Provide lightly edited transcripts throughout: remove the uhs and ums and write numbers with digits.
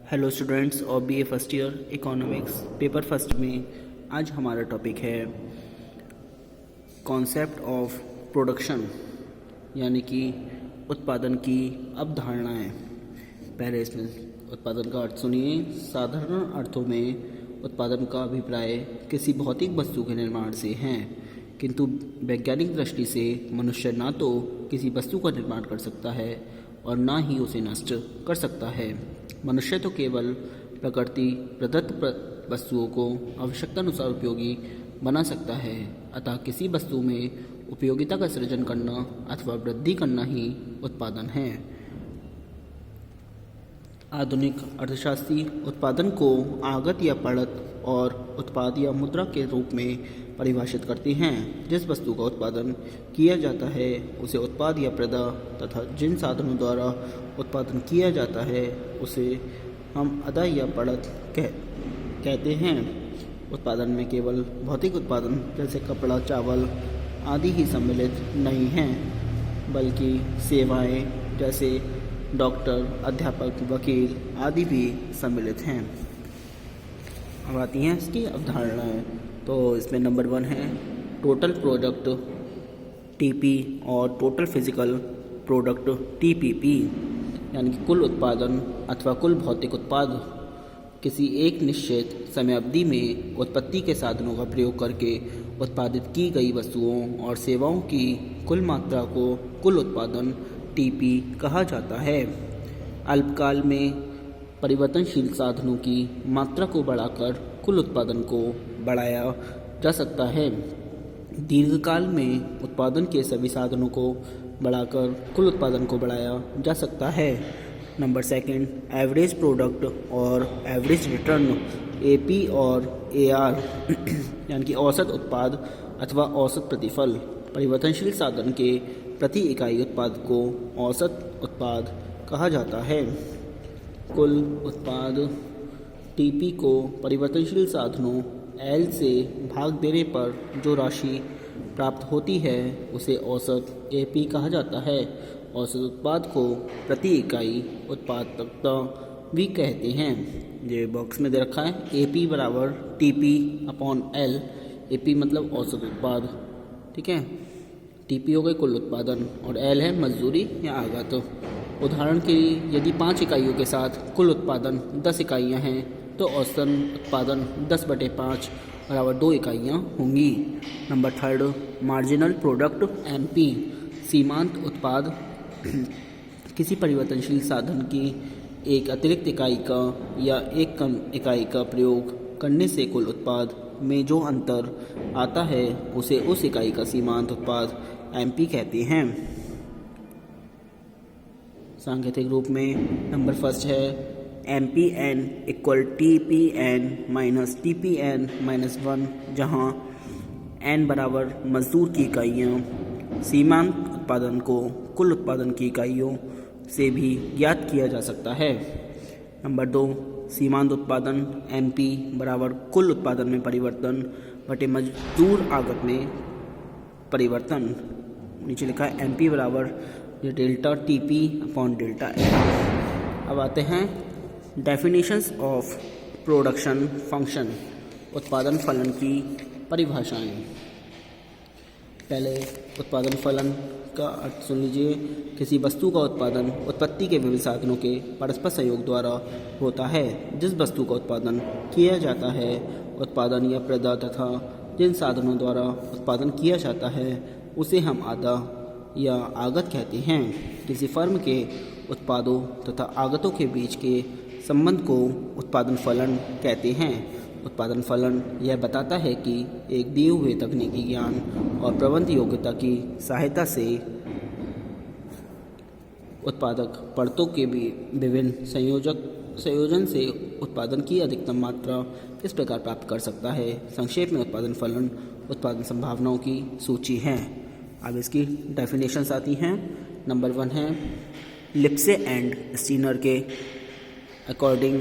Hello students और BA first year economics paper first में आज हमारा टॉपिक है कॉन्सेप्ट ऑफ प्रोडक्शन यानी कि उत्पादन की अवधारणाएं। पहले इसमें उत्पादन का अर्थ सुनिए। साधारण अर्थों में उत्पादन का अभिप्राय किसी भौतिक वस्तु के निर्माण से है, किंतु वैज्ञानिक दृष्टि से मनुष्य ना तो किसी वस्तु का निर्माण कर सकता है और ना ही उसे नष्ट कर सकता है। मनुष्य तो केवल प्रकृति प्रदत्त वस्तुओं को आवश्यकतानुसार उपयोगी बना सकता है। अतः किसी वस्तु में उपयोगिता का सृजन करना अथवा वृद्धि करना ही उत्पादन है। आधुनिक अर्थशास्त्री उत्पादन को आगत या पड़त और उत्पाद या मुद्रा के रूप में परिभाषित करते हैं। जिस वस्तु का उत्पादन किया जाता है उसे उत्पाद या प्रदा तथा जिन साधनों द्वारा उत्पादन किया जाता है उसे हम अदा या पड़त कहते हैं। उत्पादन में केवल भौतिक उत्पादन जैसे कपड़ा, चावल आदि ही सम्मिलित नहीं हैं, बल्कि सेवाएं जैसे डॉक्टर, अध्यापक, वकील आदि भी सम्मिलित हैं। अब आती हैं इसकी अवधारणाएं। तो इसमें नंबर 1 है टोटल प्रोडक्ट टीपी और टोटल फिजिकल प्रोडक्ट टीपीपी, यानी कि कुल उत्पादन अथवा कुल भौतिक उत्पाद किसी एक निश्चित समय अवधि में उत्पत्ति के साधनों का प्रयोग करके उत्पादित की गई वस्तुओं और सेवाओं की कुल मात्रा को कुल उत्पादन टीपी कहा जाता है। अल्पकाल में परिवर्तनशील साधनों की मात्रा को बढ़ाकर कुल उत्पादन को बढ़ाया जा सकता है। दीर्घकाल में उत्पादन के सभी साधनों को बढ़ाकर कुल उत्पादन को बढ़ाया जा सकता है। नंबर 2 एवरेज प्रोडक्ट और एवरेज रिटर्न एपी और एआर यानी कि औसत उत्पाद अथवा औसत प्रतिफल। परिवर्तनशील साधन के प्रति इकाई उत्पाद को औसत उत्पाद कहा जाता है। कुल उत्पाद टीपी को परिवर्तनशील साधनों एल से भाग देने पर जो राशि प्राप्त होती है उसे औसत एपी कहा जाता है। औसत उत्पाद को प्रति इकाई उत्पादकता भी कहते हैं। ये बॉक्स में दे रखा है एपी बराबर टीपी अपॉन एल। एपी मतलब औसत उत्पाद, ठीक है। टीपी हो गई कुल उत्पादन और एल है मजदूरी या आगत। उदाहरण के लिए यदि 5 इकाइयों के साथ कुल उत्पादन 10 इकाइयाँ हैं तो औसतन उत्पादन 10/5 बराबर 2 इकाइयाँ होंगी। Number 3 marginal product MP. सीमांत उत्पाद किसी परिवर्तनशील साधन की एक अतिरिक्त इकाई का या एक कम इकाई का प्रयोग करने से कुल उत्पाद में जो अंतर आता है उसे उस इकाई का सीमांत उत्पाद एमपी कहते हैं। सांकेतिक रूप में नंबर 1 है MPN equal TPN minus TPN minus 1, जहाँ N बराबर मजदूर की इकाइयाँ। सीमांत उत्पादन को कुल उत्पादन की इकाइयों से भी ज्ञात किया जा सकता है। नंबर 2 सीमांत उत्पादन MP बराबर कुल उत्पादन में परिवर्तन बटे मजदूर आगत में परिवर्तन। नीचे लिखा है MP बराबर delta TP upon delta L। अब आते हैं डेफिनेशंस ऑफ प्रोडक्शन फंक्शन, उत्पादन फलन की परिभाषाएं। पहले उत्पादन फलन का अर्थ सुन लीजिए। किसी वस्तु का उत्पादन उत्पत्ति के विभिन्न साधनों के परस्पर सहयोग द्वारा होता है। जिस वस्तु का उत्पादन किया जाता है उत्पादन या प्रदा तथा जिन साधनों द्वारा उत्पादन किया जाता है उसे हम आदा या आगत कहते हैं। किसी फर्म के उत्पादों तथा आगतों के बीच के संबंध को उत्पादन फलन कहते हैं। उत्पादन फलन यह बताता है कि एक दिए हुए तकनीकी ज्ञान और प्रबंध योग्यता की सहायता से उत्पादक परतों के भी विभिन्न संयोजन से उत्पादन की अधिकतम मात्रा किस प्रकार प्राप्त कर सकता है। संक्षेप में उत्पादन फलन उत्पादन संभावनाओं की सूची है। अब इसकी डेफिनेशंस आती हैं। नंबर 1 है लिप्से एंड स्टीनर के according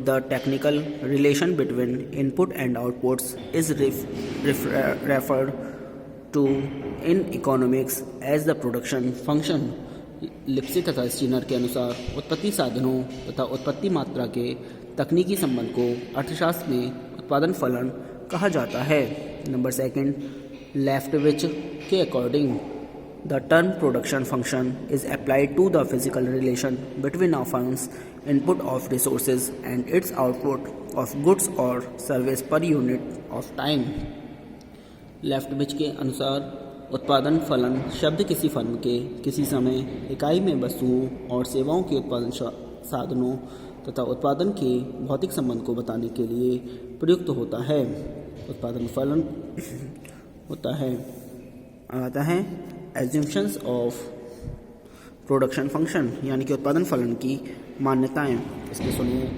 the technical relation between input and outputs is referred to in economics as the production function। लिप्सी तथा स्टीनर के अनुसार उत्पत्ति साधनों तथा उत्पत्ति मात्रा के तकनीकी संबंध को अर्थशास्त्र में उत्पादन फलन कहा जाता है। नंबर सेकंड, लेफ्टविच के according the term production function is applied to the physical relation between a firm's input of resources and its output of goods और service per unit of time. Leftwich के अनुसार उत्पादन फलन शब्द किसी firm के किसी समय इकाई में वस्तुओं और सेवाओं के उत्पादन साधनों तथा उत्पादन के भौतिक संबंध को बताने के लिए प्रयुक्त होता है। उत्पादन फलन होता है आता है एज्यूम्शंस ऑफ प्रोडक्शन फंक्शन, यानी कि उत्पादन फलन की मान्यताएं। इसके सुनिए,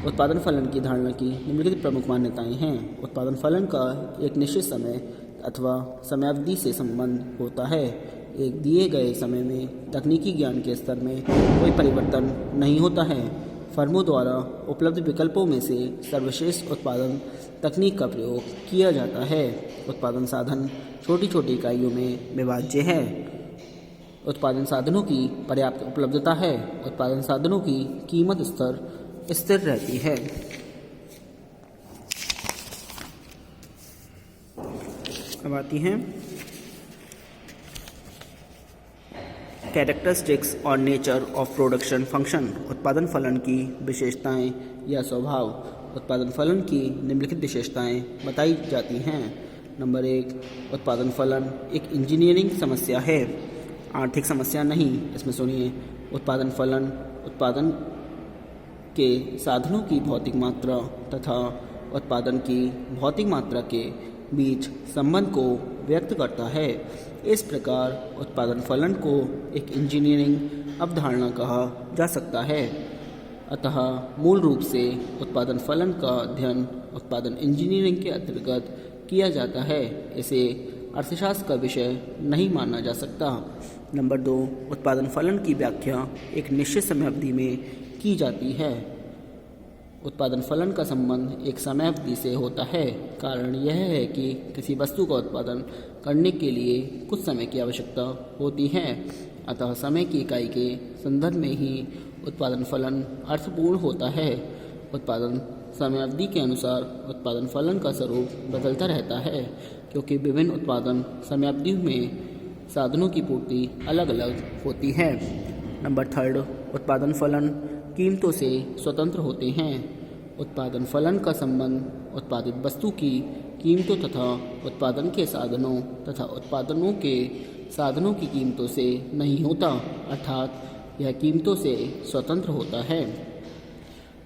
उत्पादन फलन की धारणा की निम्नलिखित प्रमुख मान्यताएं हैं। उत्पादन फलन का एक निश्चित समय अथवा समयावधि से संबंध होता है। एक दिए गए समय में तकनीकी ज्ञान के स्तर में कोई परिवर्तन नहीं होता है। फर्मों द्वारा उपलब्ध विकल्पों में से सर्वश्रेष्ठ उत्पादन तकनीक का प्रयोग किया जाता है। उत्पादन साधन छोटी छोटी इकाइयों में विभाज्य है। उत्पादन साधनों की पर्याप्त उपलब्धता है। उत्पादन साधनों की कीमत स्तर स्थिर रहती है। अब आती हैं कैरेक्टरिस्टिक्स और नेचर ऑफ प्रोडक्शन फंक्शन। उत्पादन फलन की विशेषताएं या स्वभाव। उत्पादन फलन की निम्नलिखित विशेषताएं बताई जाती हैं। नंबर 1, उत्पादन फलन एक इंजीनियरिंग समस्या है, आर्थिक समस्या नहीं। इसमें सुनिए, उत्पादन फलन उत्पादन के साधनों की भौतिक मात्रा तथा उत्पादन की भौतिक मात्रा के बीच संबंध को व्यक्त करता है। इस प्रकार उत्पादन फलन को एक इंजीनियरिंग अवधारणा कहा जा सकता है। अतः मूल रूप से उत्पादन फलन का अध्ययन उत्पादन इंजीनियरिंग के अंतर्गत किया जाता है। इसे अर्थशास्त्र का विषय नहीं माना जा सकता। नंबर 2, उत्पादन फलन की व्याख्या एक निश्चित समयावधि में की जाती है। उत्पादन फलन का संबंध एक समयावधि से होता है। कारण यह है कि किसी वस्तु का उत्पादन करने के लिए कुछ समय की आवश्यकता होती है। अतः समय की इकाई के संदर्भ में ही उत्पादन फलन अर्थपूर्ण होता है। उत्पादन समयावधि के अनुसार उत्पादन फलन का स्वरूप बदलता रहता है, क्योंकि विभिन्न उत्पादन समयावधि में साधनों की पूर्ति अलग अलग होती है। नंबर 3, उत्पादन फलन कीमतों से स्वतंत्र होते हैं। उत्पादन फलन का संबंध उत्पादित वस्तु की कीमतों तथा उत्पादन के साधनों तथा उत्पादनों के साधनों की कीमतों से नहीं होता, अर्थात यह कीमतों से स्वतंत्र होता है।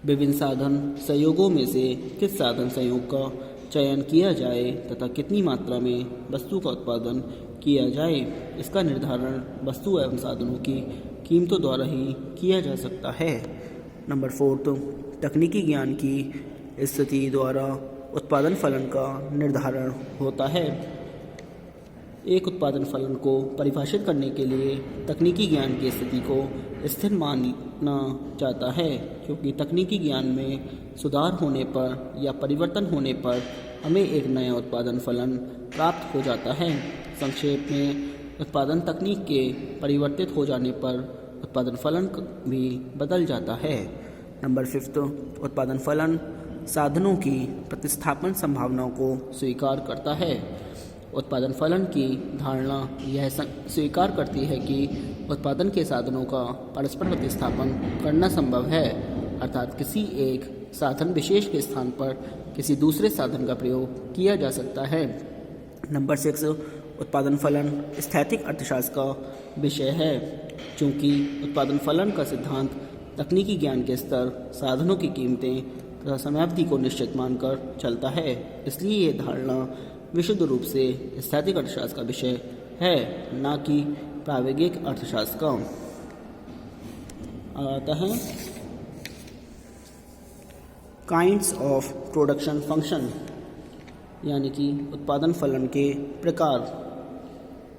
विभिन्न साधन संयोगों में से किस साधन संयोग का चयन किया जाए तथा कितनी मात्रा में वस्तु का उत्पादन किया जाए, इसका निर्धारण वस्तु एवं साधनों की कीमतों द्वारा ही किया जा सकता है। नंबर 4, तकनीकी ज्ञान की स्थिति द्वारा उत्पादन फलन का निर्धारण होता है। एक उत्पादन फलन को परिभाषित करने के लिए तकनीकी ज्ञान की स्थिति को स्थिर माना जाता है, क्योंकि तकनीकी ज्ञान में सुधार होने पर या परिवर्तन होने पर हमें एक नया उत्पादन फलन प्राप्त हो जाता है। संक्षेप में, उत्पादन तकनीक के परिवर्तित हो जाने पर उत्पादन फलन भी बदल जाता है। नंबर 5, उत्पादन फलन साधनों की प्रतिस्थापन संभावनाओं को स्वीकार करता है। उत्पादन फलन की धारणा यह स्वीकार करती है कि उत्पादन के साधनों का परस्पर प्रतिस्थापन करना संभव है, अर्थात किसी एक साधन विशेष के स्थान पर किसी दूसरे साधन का प्रयोग किया जा सकता है। नंबर 6, उत्पादन फलन स्थैतिक अर्थशास्त्र का विषय है। चूँकि उत्पादन फलन का सिद्धांत तकनीकी ज्ञान के स्तर, साधनों की कीमतें तथा समयावधि को निश्चित मानकर चलता है, इसलिए ये धारणा विशुद्ध रूप से स्थैतिक अर्थशास्त्र का विषय है, न कि प्रायोगिक अर्थशास्त्र का। आता है काइंड्स ऑफ प्रोडक्शन फंक्शन, यानी कि उत्पादन फलन के प्रकार।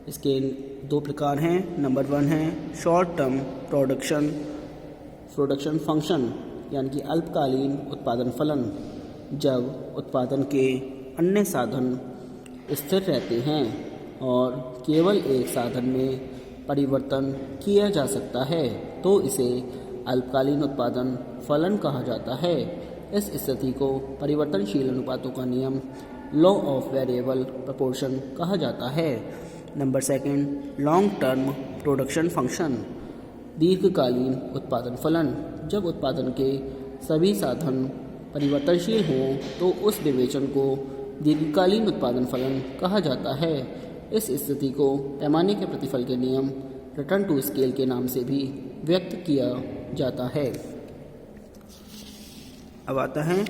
इसके 2 प्रकार हैं। नंबर 1 है शॉर्ट टर्म प्रोडक्शन फंक्शन, यानी कि अल्पकालीन उत्पादन फलन। जब उत्पादन के अन्य साधन स्थिर रहते हैं और केवल एक साधन में परिवर्तन किया जा सकता है तो इसे अल्पकालीन उत्पादन फलन कहा जाता है। इस स्थिति को परिवर्तनशील अनुपातों का नियम लॉ ऑफ वेरिएबल प्रपोर्शन कहा जाता है। Number second, long term production function, दीर्घकालीन उत्पादन फलन। जब उत्पादन के सभी साधन परिवर्तनशील हों तो उस विवेचन को दीर्घकालीन उत्पादन फलन कहा जाता है। इस स्थिति को पैमाने के प्रतिफल के नियम रिटर्न टू स्केल के नाम से भी व्यक्त किया जाता है। अब आता है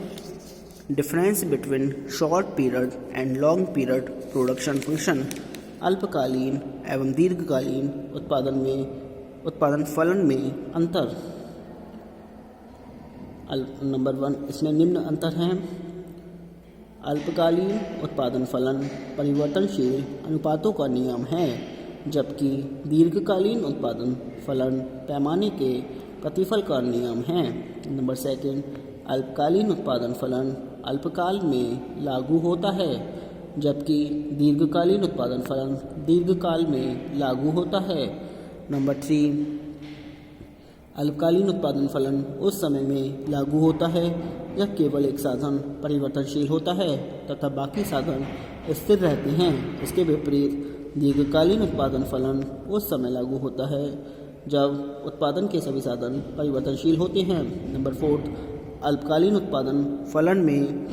difference between short period and long period production function. अल्पकालीन एवं दीर्घकालीन उत्पादन फलन में अंतर। नंबर 1, इसमें निम्न अंतर हैं। अल्पकालीन उत्पादन फलन परिवर्तनशील अनुपातों का नियम है, जबकि दीर्घकालीन उत्पादन फलन पैमाने के प्रतिफल का नियम है। नंबर 2, अल्पकालीन उत्पादन फलन अल्पकाल में लागू होता है, जबकि दीर्घकालीन उत्पादन फलन दीर्घकाल में लागू होता है। नंबर 3, अल्पकालीन उत्पादन फलन उस समय में लागू होता है जब केवल एक साधन परिवर्तनशील होता है तथा बाकी साधन स्थिर रहते हैं। इसके विपरीत दीर्घकालीन उत्पादन फलन उस समय लागू होता है जब उत्पादन के सभी साधन परिवर्तनशील होते हैं। नंबर 4, अल्पकालीन उत्पादन फलन में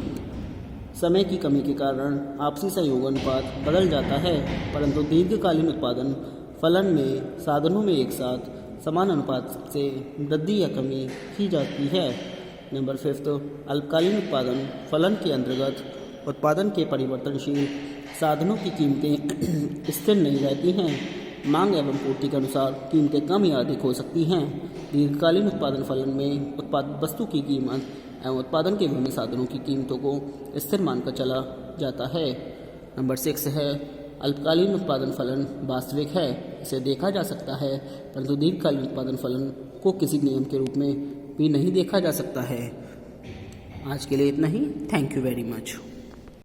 समय की कमी के कारण आपसी सहयोग अनुपात बदल जाता है, परंतु दीर्घकालीन उत्पादन फलन में साधनों में एक साथ समान अनुपात से वृद्धि या कमी की जाती है। नंबर 5, अल्पकालीन उत्पादन फलन के अंतर्गत उत्पादन के परिवर्तनशील साधनों की कीमतें स्थिर नहीं रहती हैं। मांग एवं पूर्ति के अनुसार कीमतें कम या अधिक हो सकती हैं। दीर्घकालीन उत्पादन फलन में उत्पादित वस्तु की कीमत एवं उत्पादन के विभिन्न साधनों की कीमतों को स्थिर मानकर चला जाता है। नंबर 6 है, अल्पकालीन उत्पादन फलन वास्तविक है, इसे देखा जा सकता है, परंतु दीर्घकालीन उत्पादन फलन को किसी नियम के रूप में भी नहीं देखा जा सकता है। आज के लिए इतना ही। Thank you very much.